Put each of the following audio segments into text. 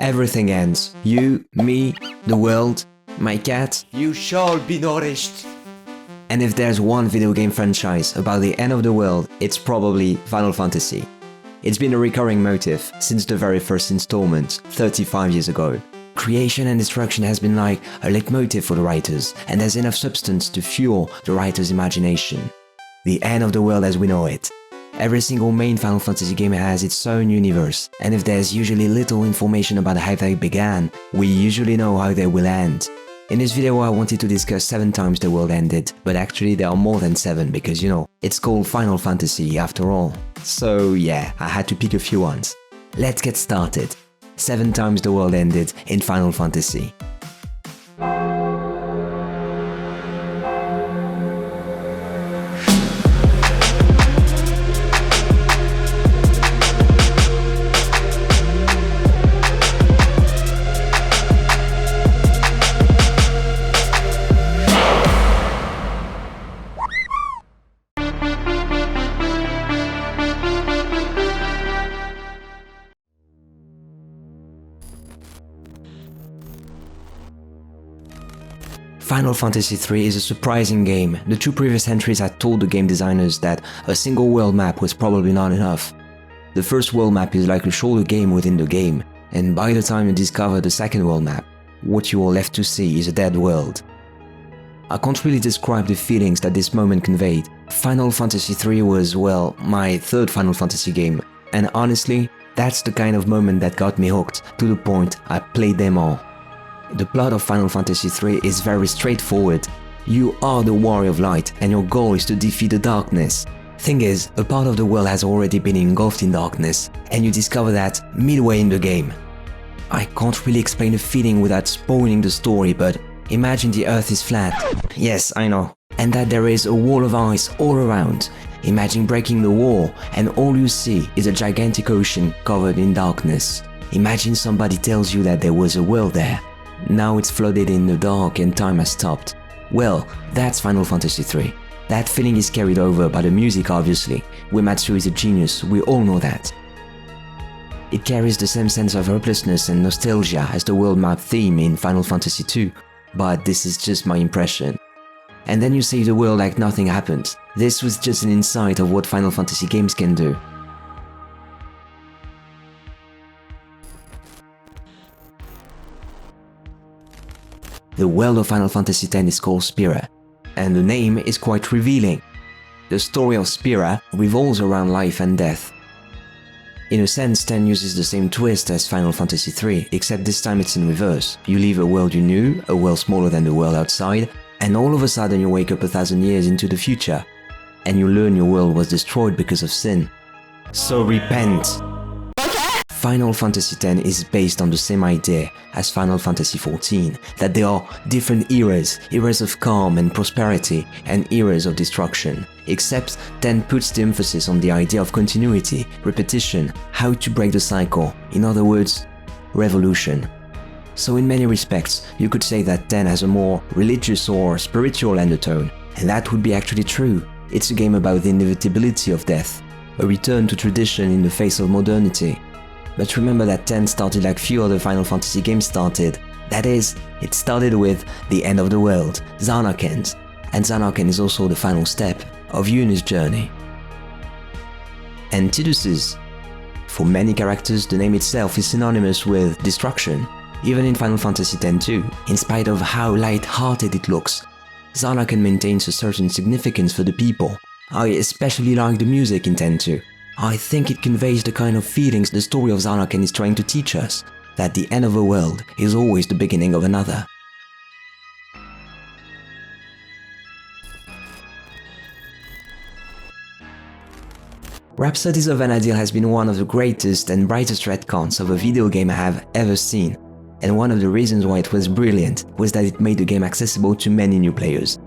Everything ends. You, me, the world, my cat. You shall be nourished. And if there's one video game franchise about the end of the world, it's probably Final Fantasy. It's been a recurring motif since the very first installment, 35 years ago. Creation and destruction has been like a leitmotif for the writers, and there's enough substance to fuel the writer's imagination. The end of the world as we know it. Every single main Final Fantasy game has its own universe, and if there's usually little information about how they began, we usually know how they will end. In this video I wanted to discuss 7 times the world ended, but actually there are more than 7 because it's called Final Fantasy after all. So yeah, I had to pick a few ones. Let's get started. 7 times the world ended in Final Fantasy. Final Fantasy III is a surprising game. The 2 previous entries had told the game designers that a single world map was probably not enough. The first world map is like a shorter game within the game, and by the time you discover the second world map, what you are left to see is a dead world. I can't really describe the feelings that this moment conveyed. Final Fantasy III was, well, my 3rd Final Fantasy game, and honestly, that's the kind of moment that got me hooked, to the point I played them all. The plot of Final Fantasy III is very straightforward. You are the Warrior of Light and your goal is to defeat the darkness. Thing is, a part of the world has already been engulfed in darkness, and you discover that midway in the game. I can't really explain the feeling without spoiling the story, but imagine the earth is flat. Yes, I know. And that there is a wall of ice all around. Imagine breaking the wall and all you see is a gigantic ocean covered in darkness. Imagine somebody tells you that there was a world there. Now it's flooded in the dark and time has stopped. Well, that's Final Fantasy III. That feeling is carried over by the music obviously. Uematsu is a genius, we all know that. It carries the same sense of hopelessness and nostalgia as the world map theme in Final Fantasy II, but this is just my impression. And then you save the world like nothing happened. This was just an insight of what Final Fantasy games can do. The world of Final Fantasy X is called Spira, and the name is quite revealing. The story of Spira revolves around life and death. In a sense, 10 uses the same twist as Final Fantasy III, except this time it's in reverse. You leave a world you knew, a world smaller than the world outside, and all of a sudden you wake up 1,000 years into the future, and you learn your world was destroyed because of sin. So repent! Final Fantasy X is based on the same idea as Final Fantasy XIV, that there are different eras of calm and prosperity and eras of destruction, except 10 puts the emphasis on the idea of continuity, repetition, how to break the cycle, in other words, revolution. So in many respects, you could say that 10 has a more religious or spiritual undertone, and that would be actually true. It's a game about the inevitability of death, a return to tradition in the face of modernity. But remember that 10 started like few other Final Fantasy games started. That is, it started with the end of the world, Zanarkand, and Zanarkand is also the final step of Yuna's journey. And Tidus's. For many characters, the name itself is synonymous with destruction, even in Final Fantasy X too, in spite of how light-hearted it looks. Zanarkand maintains a certain significance for the people. I especially like the music in X too. I think it conveys the kind of feelings the story of Zanarkand is trying to teach us, that the end of a world is always the beginning of another. Rhapsodies of Vana'diel has been one of the greatest and brightest retcons of a video game I have ever seen, and one of the reasons why it was brilliant was that it made the game accessible to many new players,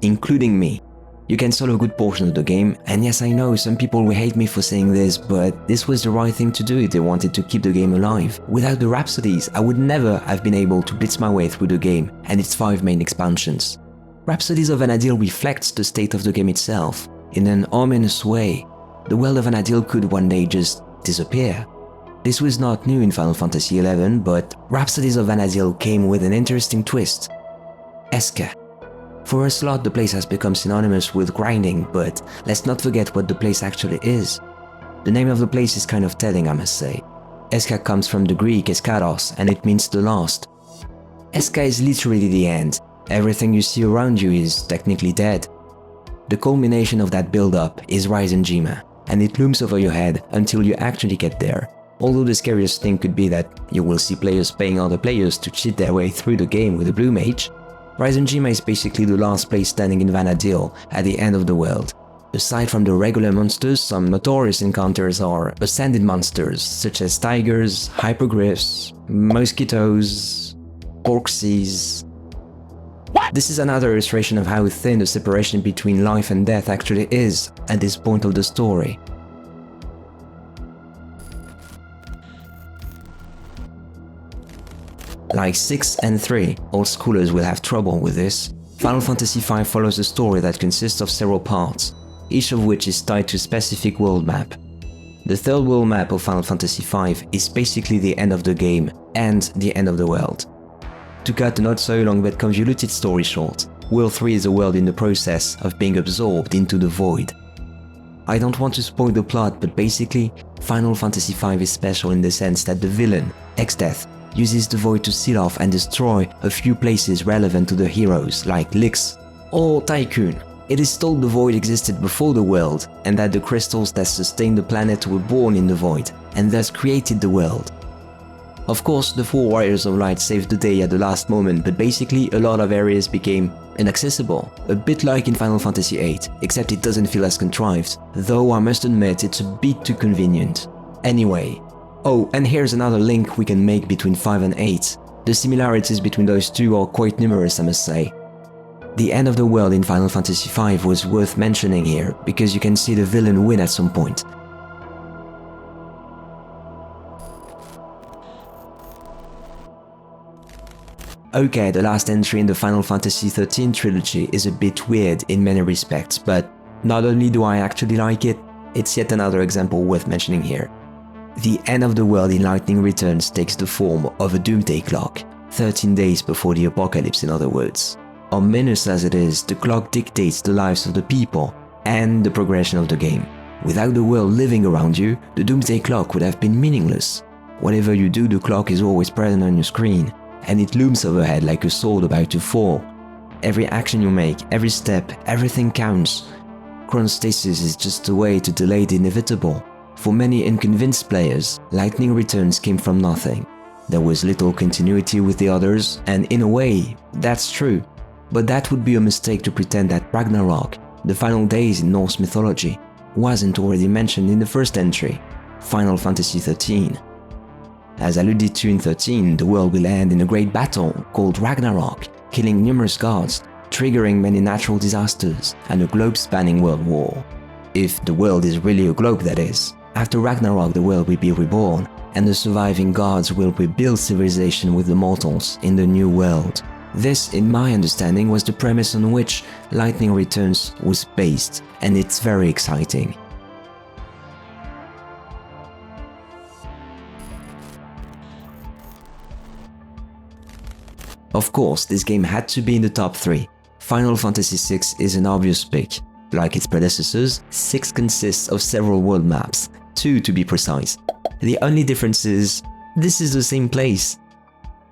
including me. You can solo a good portion of the game, and yes, I know some people will hate me for saying this, but this was the right thing to do if they wanted to keep the game alive. Without the Rhapsodies, I would never have been able to blitz my way through the game and its 5 main expansions. Rhapsodies of Vana'diel reflects the state of the game itself. In an ominous way, the world of Vana'diel could one day just disappear. This was not new in Final Fantasy XI, but Rhapsodies of Vana'diel came with an interesting twist. Eska. For a slot, the place has become synonymous with grinding, but let's not forget what the place actually is. The name of the place is kind of telling, I must say. Eska comes from the Greek eskaros, and it means the last. Eska is literally the end. Everything you see around you is technically dead. The culmination of that build-up is Risenjima, and it looms over your head until you actually get there. Although the scariest thing could be that you will see players paying other players to cheat their way through the game with a blue mage, Risenjima is basically the last place standing in Vana'diel at the end of the world. Aside from the regular monsters, some notorious encounters are ascended monsters such as tigers, hypergryphs, mosquitoes, corpses. This is another illustration of how thin the separation between life and death actually is at this point of the story. Like 6 and 3, old schoolers will have trouble with this. Final Fantasy V follows a story that consists of several parts, each of which is tied to a specific world map. The third world map of Final Fantasy V is basically the end of the game and the end of the world. To cut a not so long but convoluted story short, World 3 is a world in the process of being absorbed into the void. I don't want to spoil the plot, but basically, Final Fantasy V is special in the sense that the villain, Exdeath, uses the void to seal off and destroy a few places relevant to the heroes, like Lix or Tycoon. It is told the void existed before the world, and that the crystals that sustain the planet were born in the void, and thus created the world. Of course, the 4 Warriors of Light saved the day at the last moment, but basically a lot of areas became inaccessible, a bit like in Final Fantasy VIII, except it doesn't feel as contrived, though I must admit it's a bit too convenient. Anyway. Oh, and here's another link we can make between 5 and 8. The similarities between those two are quite numerous, I must say. The end of the world in Final Fantasy V was worth mentioning here, because you can see the villain win at some point. Okay, the last entry in the Final Fantasy XIII trilogy is a bit weird in many respects, but not only do I actually like it, it's yet another example worth mentioning here. The end of the world in Lightning Returns takes the form of a doomsday clock, 13 days before the apocalypse in other words. Ominous as it is, the clock dictates the lives of the people and the progression of the game. Without the world living around you, the doomsday clock would have been meaningless. Whatever you do, the clock is always present on your screen, and it looms overhead like a sword about to fall. Every action you make, every step, everything counts. Chronostasis is just a way to delay the inevitable. For many unconvinced players, Lightning Returns came from nothing. There was little continuity with the others, and in a way, that's true. But that would be a mistake to pretend that Ragnarok, the final days in Norse mythology, wasn't already mentioned in the first entry, Final Fantasy XIII. As alluded to in 13, the world will end in a great battle called Ragnarok, killing numerous gods, triggering many natural disasters, and a globe-spanning world war. If the world is really a globe, that is. After Ragnarok, the world will be reborn, and the surviving gods will rebuild civilization with the mortals in the new world. This, in my understanding, was the premise on which Lightning Returns was based, and it's very exciting. Of course, this game had to be in the top 3. Final Fantasy VI is an obvious pick. Like its predecessors, 6 consists of several world maps, 2 to be precise. The only difference is, this is the same place.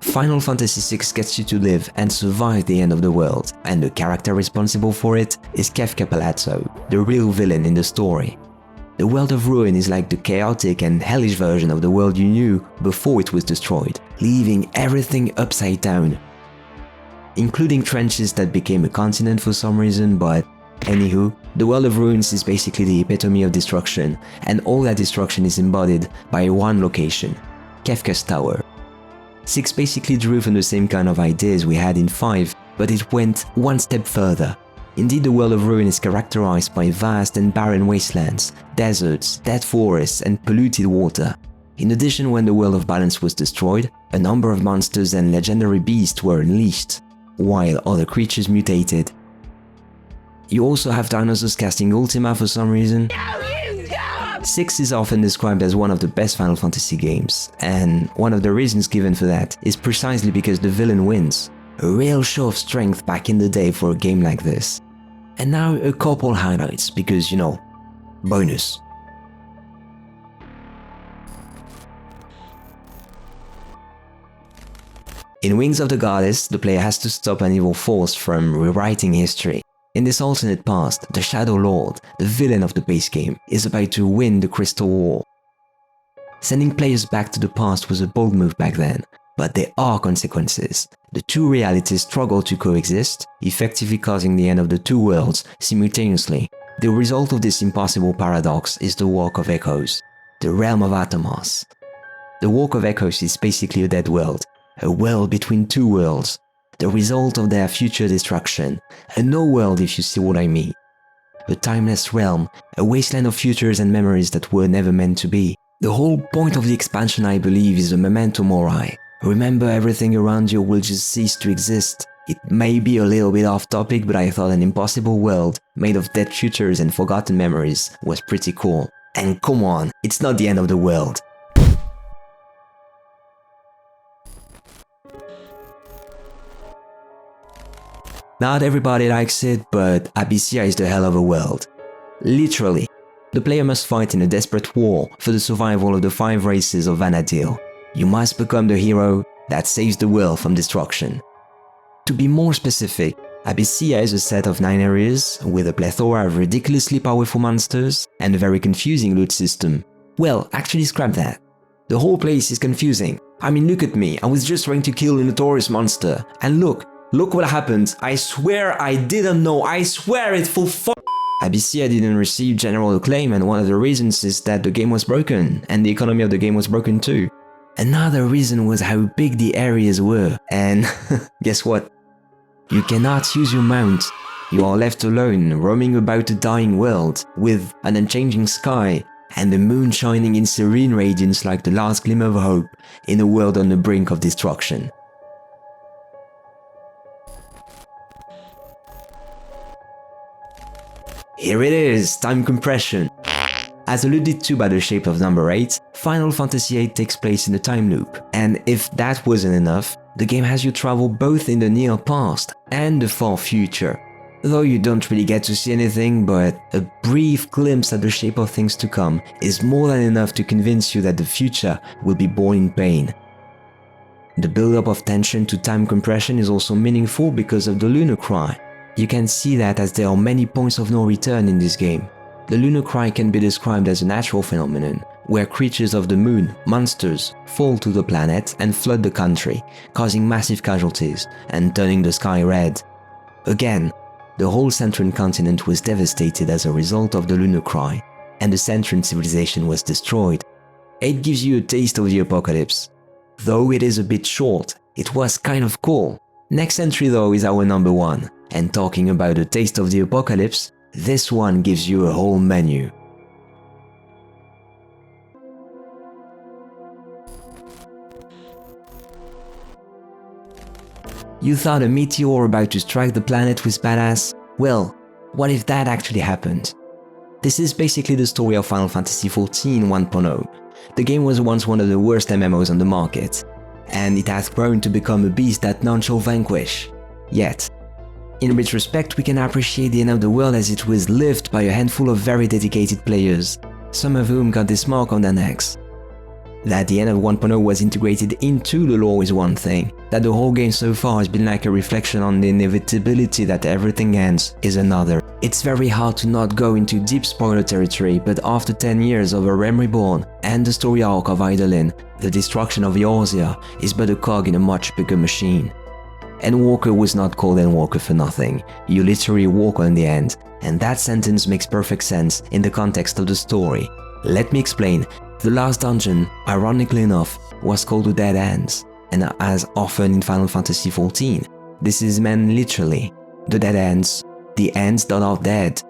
Final Fantasy VI gets you to live and survive the end of the world, and the character responsible for it is Kefka Palazzo, the real villain in the story. The world of Ruin is like the chaotic and hellish version of the world you knew before it was destroyed, leaving everything upside down. Including trenches that became a continent for some reason, but anywho, the world of Ruins is basically the epitome of destruction, and all that destruction is embodied by one location, Kefka's Tower. 6 basically drew from the same kind of ideas we had in 5, but it went one step further. Indeed, the world of Ruin is characterized by vast and barren wastelands, deserts, dead forests, and polluted water. In addition, when the world of balance was destroyed, a number of monsters and legendary beasts were unleashed, while other creatures mutated. You also have dinosaurs casting Ultima for some reason. 6 is often described as one of the best Final Fantasy games, and one of the reasons given for that is precisely because the villain wins. A real show of strength back in the day for a game like this. And now a couple highlights, because you know, bonus. In Wings of the Goddess, the player has to stop an evil force from rewriting history. In this alternate past, the Shadow Lord, the villain of the base game, is about to win the Crystal War. Sending players back to the past was a bold move back then, but there are consequences. The two realities struggle to coexist, effectively causing the end of the two worlds simultaneously. The result of this impossible paradox is the Walk of Echoes, the realm of Atomos. The Walk of Echoes is basically a dead world, a world between two worlds, the result of their future destruction, a no world if you see what I mean. A timeless realm, a wasteland of futures and memories that were never meant to be. The whole point of the expansion, I believe, is a memento mori. Remember, everything around you will just cease to exist. It may be a little bit off topic, but I thought an impossible world made of dead futures and forgotten memories was pretty cool. And come on, it's not the end of the world. Not everybody likes it, but Abyssea is the hell of a world. Literally. The player must fight in a desperate war for the survival of the 5 races of Vana'diel. You must become the hero that saves the world from destruction. To be more specific, Abyssea is a set of 9 areas with a plethora of ridiculously powerful monsters and a very confusing loot system. Well, actually scrap that. The whole place is confusing. I mean, look at me, I was just trying to kill a notorious monster, and look what happened. I swear I didn't know, I swear it for Abyssea didn't receive general acclaim, and one of the reasons is that the game was broken, and the economy of the game was broken too. Another reason was how big the areas were, and guess what? You cannot use your mount. You are left alone, roaming about a dying world, with an unchanging sky, and the moon shining in serene radiance like the last glimmer of hope in a world on the brink of destruction. Here it is, time compression. As alluded to by the shape of number 8, Final Fantasy VIII takes place in a time loop, and if that wasn't enough, the game has you travel both in the near past and the far future. Though you don't really get to see anything, but a brief glimpse at the shape of things to come is more than enough to convince you that the future will be born in pain. The build-up of tension to time compression is also meaningful because of the Lunar Cry. You can see that as there are many points of no return in this game. The Lunar Cry can be described as a natural phenomenon, where creatures of the moon, monsters, fall to the planet and flood the country, causing massive casualties and turning the sky red. Again, the whole Centran continent was devastated as a result of the Lunar Cry, and the Centran civilization was destroyed. It gives you a taste of the apocalypse. Though it is a bit short, it was kind of cool. Next entry though is our number 1, and talking about a taste of the apocalypse, this one gives you a whole menu. You thought a meteor about to strike the planet was badass? Well, what if that actually happened? This is basically the story of Final Fantasy XIV 1.0. The game was once one of the worst MMOs on the market, and it has grown to become a beast that none shall vanquish. Yet, in retrospect, we can appreciate the end of the world as it was lived by a handful of very dedicated players, some of whom got this mark on their necks. That the end of 1.0 was integrated into the lore is one thing, that the whole game so far has been like a reflection on the inevitability that everything ends is another. It's very hard to not go into deep spoiler territory, but after 10 years of A Realm Reborn and the story arc of Eidolon, the destruction of Eorzea is but a cog in a much bigger machine. Endwalker was not called Endwalker for nothing. You literally walk on the end, and that sentence makes perfect sense in the context of the story. Let me explain. The last dungeon, ironically enough, was called the Dead Ends, and as often in Final Fantasy XIV, this is meant literally. The Dead Ends, the ends that are dead.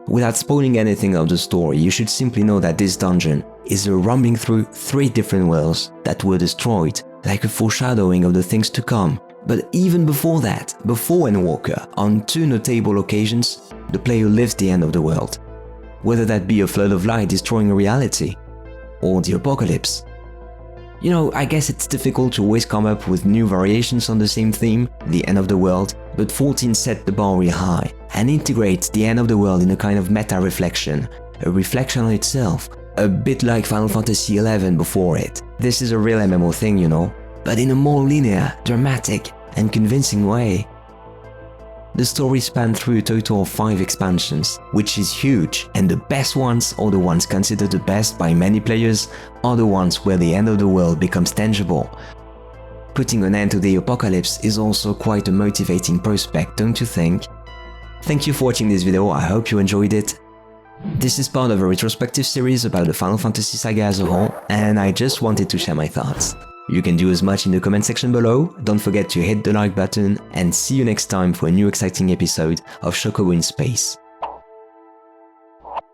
Without spoiling anything of the story, you should simply know that this dungeon is a roaming through 3 different worlds that were destroyed, like a foreshadowing of the things to come. But even before that, before Endwalker, on 2 notable occasions, the player lives the end of the world. whether that be a flood of light destroying reality, or the apocalypse. You know, I guess it's difficult to always come up with new variations on the same theme, the end of the world, but 14 set the bar really high and integrates the end of the world in a kind of meta-reflection, a reflection on itself, a bit like Final Fantasy XI before it. This is a real MMO thing, you know, but in a more linear, dramatic, and convincing way. The story spanned through a total of 5 expansions, which is huge, and the best ones, or the ones considered the best by many players, are the ones where the end of the world becomes tangible. Putting an end to the apocalypse is also quite a motivating prospect, don't you think? Thank you for watching this video, I hope you enjoyed it. This is part of a retrospective series about the Final Fantasy saga as a whole, and I just wanted to share my thoughts. You can do as much in the comment section below, don't forget to hit the like button, and see you next time for a new exciting episode of Chocobo in Space.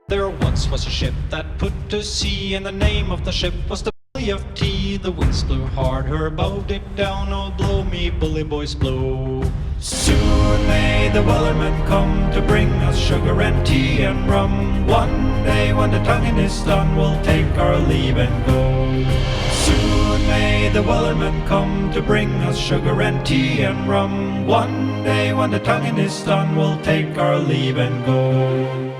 There once was a ship that put to sea, and the name of the ship was the Belly of Tea. The winds blew hard, her bow dipped down, oh blow me bully boys blow. Soon may the Wellerman come to bring us sugar and tea and rum. One day when the tonguing is done, we'll take our leave and go. Soon may the Wellerman come to bring us sugar and tea and rum. One day when the tonguing is done, we'll take our leave and go.